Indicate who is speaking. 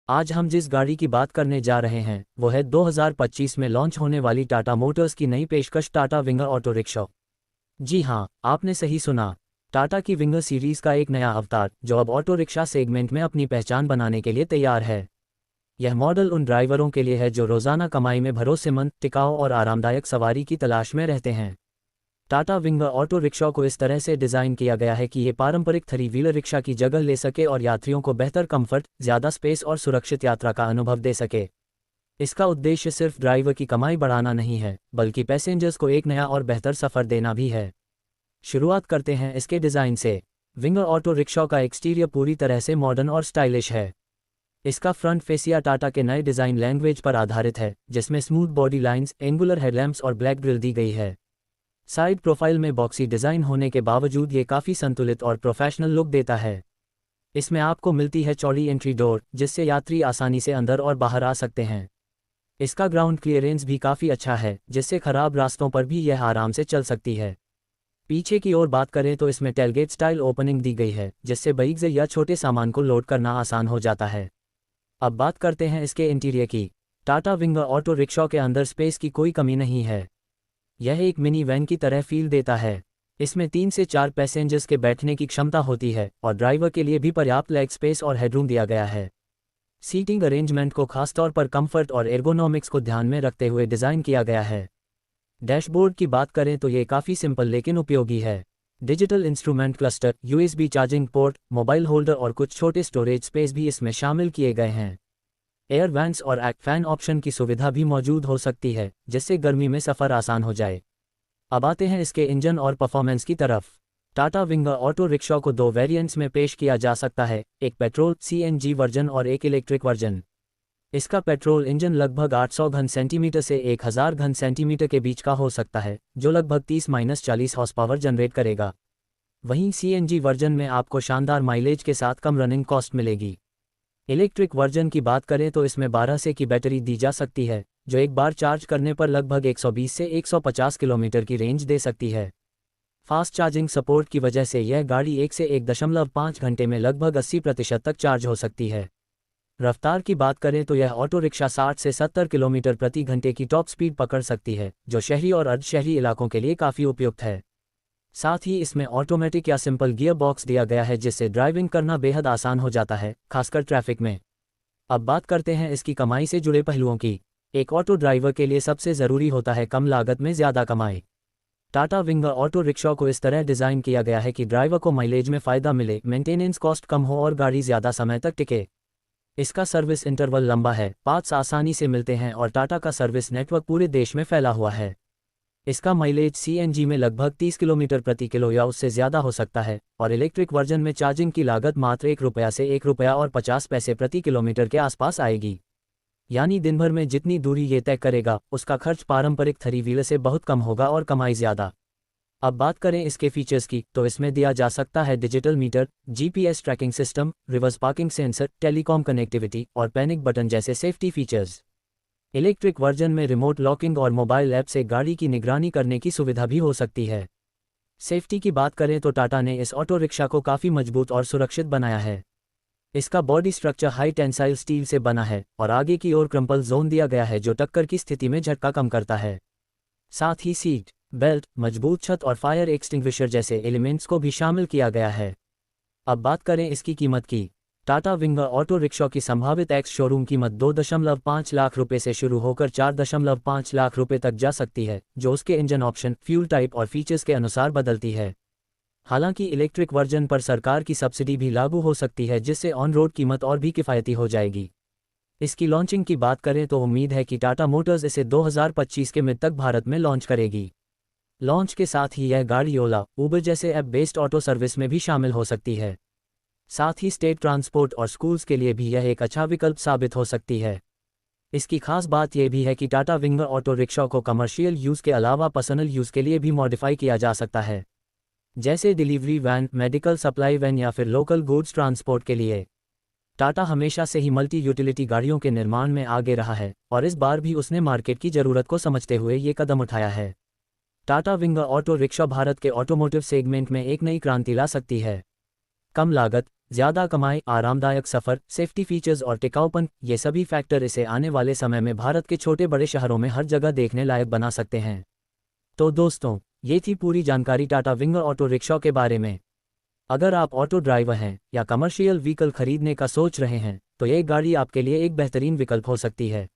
Speaker 1: आज हम जिस गाड़ी की बात करने जा रहे हैं वो है 2025 में लॉन्च होने वाली टाटा मोटर्स की नई पेशकश टाटा विंगर ऑटो रिक्शा। जी हाँ, आपने सही सुना। टाटा की विंगर सीरीज का एक नया अवतार जो अब ऑटो रिक्शा सेगमेंट में अपनी पहचान बनाने के लिए तैयार है। यह मॉडल उन ड्राइवरों के लिए है जो रोजाना कमाई में भरोसेमंद, टिकाऊ और आरामदायक सवारी की तलाश में रहते हैं। टाटा विंगर ऑटो रिक्शा को इस तरह से डिज़ाइन किया गया है कि ये पारंपरिक थ्री व्हीलर रिक्शा की जगह ले सके और यात्रियों को बेहतर कंफर्ट, ज़्यादा स्पेस और सुरक्षित यात्रा का अनुभव दे सके। इसका उद्देश्य सिर्फ ड्राइवर की कमाई बढ़ाना नहीं है, बल्कि पैसेंजर्स को एक नया और बेहतर सफ़र देना भी है। शुरुआत करते हैं इसके डिज़ाइन से। विंगर ऑटो रिक्शा का एक्सटीरियर पूरी तरह से मॉडर्न और स्टाइलिश है। इसका फ्रंट फेसिया टाटा के नए डिज़ाइन लैंग्वेज पर आधारित है, जिसमें smooth body lines, angular headlamps और ब्लैक ग्रिल दी गई है। साइड प्रोफाइल में बॉक्सी डिज़ाइन होने के बावजूद ये काफ़ी संतुलित और प्रोफेशनल लुक देता है। इसमें आपको मिलती है चौड़ी एंट्री डोर, जिससे यात्री आसानी से अंदर और बाहर आ सकते हैं। इसका ग्राउंड क्लियरेंस भी काफ़ी अच्छा है, जिससे खराब रास्तों पर भी यह आराम से चल सकती है। पीछे की ओर बात करें तो इसमें टेलगेट स्टाइल ओपनिंग दी गई है, जिससे बाइक्स या छोटे सामान को लोड करना आसान हो जाता है। अब बात करते हैं इसके इंटीरियर की। टाटा विंगर ऑटो रिक्शा के अंदर स्पेस की कोई कमी नहीं है। यह एक मिनी वैन की तरह फील देता है। इसमें 3 से 4 पैसेंजर्स के बैठने की क्षमता होती है और ड्राइवर के लिए भी पर्याप्त लेग स्पेस और हेडरूम दिया गया है। सीटिंग अरेंजमेंट को खासतौर पर कंफर्ट और एर्गोनॉमिक्स को ध्यान में रखते हुए डिज़ाइन किया गया है। डैशबोर्ड की बात करें तो ये काफ़ी सिंपल लेकिन उपयोगी है। Digital instrument cluster, USB charging port, mobile holder और कुछ छोटे स्टोरेज स्पेस भी इसमें शामिल किए गए हैं। एयर वेंट्स और एक्ट फैन ऑप्शन की सुविधा भी मौजूद हो सकती है, जिससे गर्मी में सफ़र आसान हो जाए। अब आते हैं इसके इंजन और परफॉर्मेंस की तरफ। टाटा विंगर ऑटो रिक्शा को 2 वेरिएंट्स में पेश किया जा सकता है, एक पेट्रोल CNG वर्जन और एक इलेक्ट्रिक वर्जन। इसका पेट्रोल इंजन लगभग 800 घन सेंटीमीटर से 1000 घन सेंटीमीटर के बीच का हो सकता है, जो लगभग 30-40 हॉर्स पावर जनरेट करेगा। वहीं CNG वर्जन में आपको शानदार माइलेज के साथ कम रनिंग कॉस्ट मिलेगी। इलेक्ट्रिक वर्जन की बात करें तो इसमें 12 से की बैटरी दी जा सकती है, जो एक बार चार्ज करने पर लगभग 120 से 150 किलोमीटर की रेंज दे सकती है। फास्ट चार्जिंग सपोर्ट की वजह से यह गाड़ी 1 से 1.5 घंटे में लगभग 80% तक चार्ज हो सकती है। रफ्तार की बात करें तो यह ऑटो रिक्शा 60 से 70 किलोमीटर प्रति घंटे की टॉप स्पीड पकड़ सकती है, जो शहरी और अर्धशहरी इलाकों के लिए काफ़ी उपयुक्त है। साथ ही इसमें ऑटोमेटिक या सिंपल गियर बॉक्स दिया गया है, जिससे ड्राइविंग करना बेहद आसान हो जाता है, खासकर ट्रैफिक में। अब बात करते हैं इसकी कमाई से जुड़े पहलुओं की। एक ऑटो ड्राइवर के लिए सबसे ज़रूरी होता है कम लागत में ज़्यादा कमाई। टाटा विंगर ऑटो रिक्शा को इस तरह डिज़ाइन किया गया है कि ड्राइवर को माइलेज में फ़ायदा मिले, मेंटेनेंस कॉस्ट कम हो और गाड़ी ज़्यादा समय तक टिके। इसका सर्विस इंटरवल लंबा है, पार्ट्स आसानी से मिलते हैं और टाटा का सर्विस नेटवर्क पूरे देश में फैला हुआ है। इसका माइलेज CNG में लगभग 30 किलोमीटर प्रति किलो या उससे ज़्यादा हो सकता है, और इलेक्ट्रिक वर्जन में चार्जिंग की लागत मात्र ₹1 से ₹1.50 प्रति किलोमीटर के आसपास आएगी। यानी दिन भर में जितनी दूरी ये तय करेगा, उसका खर्च पारंपरिक थ्री व्हीलर से बहुत कम होगा और कमाई ज़्यादा। अब बात करें इसके फीचर्स की, तो इसमें दिया जा सकता है digital meter, GPS tracking system, reverse parking sensor, telecom connectivity और पैनिक बटन जैसे सेफ्टी फीचर्स। इलेक्ट्रिक वर्जन में रिमोट लॉकिंग और मोबाइल ऐप से गाड़ी की निगरानी करने की सुविधा भी हो सकती है। सेफ्टी की बात करें तो टाटा ने इस ऑटो रिक्शा को काफ़ी मजबूत और सुरक्षित बनाया है। इसका body structure high tensile steel से बना है और आगे की ओर क्रम्पल जोन दिया गया है, जो टक्कर की स्थिति में झटका कम करता है। साथ ही सीट बेल्ट, मजबूत छत और फायर एक्सटिंग्विशर जैसे एलिमेंट्स को भी शामिल किया गया है। अब बात करें इसकी कीमत की। टाटा विंगर ऑटो रिक्शा की संभावित एक्स शोरूम कीमत 2.5 लाख रुपए से शुरू होकर 4.5 लाख रुपए तक जा सकती है, जो उसके इंजन ऑप्शन, फ्यूल टाइप और फीचर्स के अनुसार बदलती है। हालांकि इलेक्ट्रिक वर्जन पर सरकार की सब्सिडी भी लागू हो सकती है, जिससे ऑन रोड कीमत और भी किफ़ायती हो जाएगी। इसकी लॉन्चिंग की बात करें तो उम्मीद है कि टाटा मोटर्स इसे 2025 के मिड तक भारत में लॉन्च करेगी। लॉन्च के साथ ही यह गाड़ी ओला, उबर जैसे ऐप बेस्ड ऑटो सर्विस में भी शामिल हो सकती है। साथ ही स्टेट ट्रांसपोर्ट और स्कूल्स के लिए भी यह एक अच्छा विकल्प साबित हो सकती है। इसकी खास बात यह भी है कि टाटा विंगर ऑटो रिक्शा को कमर्शियल यूज़ के अलावा पर्सनल यूज़ के लिए भी मॉडिफाई किया जा सकता है, जैसे delivery van, medical supply van या फिर लोकल गुड्स ट्रांसपोर्ट के लिए। टाटा हमेशा से ही मल्टी यूटिलिटी गाड़ियों के निर्माण में आगे रहा है और इस बार भी उसने मार्केट की ज़रूरत को समझते हुए ये कदम उठाया है। Tata winger auto rickshaw Bharat के ऑटोमोटिव सेगमेंट में एक नई क्रांति ला सकती है। कम लागत, ज़्यादा कमाई, आरामदायक सफ़र, सेफ्टी फीचर्स और टिकाऊपन, ये सभी फैक्टर इसे आने वाले समय में भारत के छोटे बड़े शहरों में हर जगह देखने लायक बना सकते हैं। तो दोस्तों, ये थी पूरी जानकारी टाटा विंगर ऑटो रिक्शा के बारे में। अगर आप ऑटो ड्राइवर हैं या कमर्शियल व्हीकल खरीदने का सोच रहे हैं, तो ये गाड़ी आपके लिए एक बेहतरीन विकल्प हो सकती है।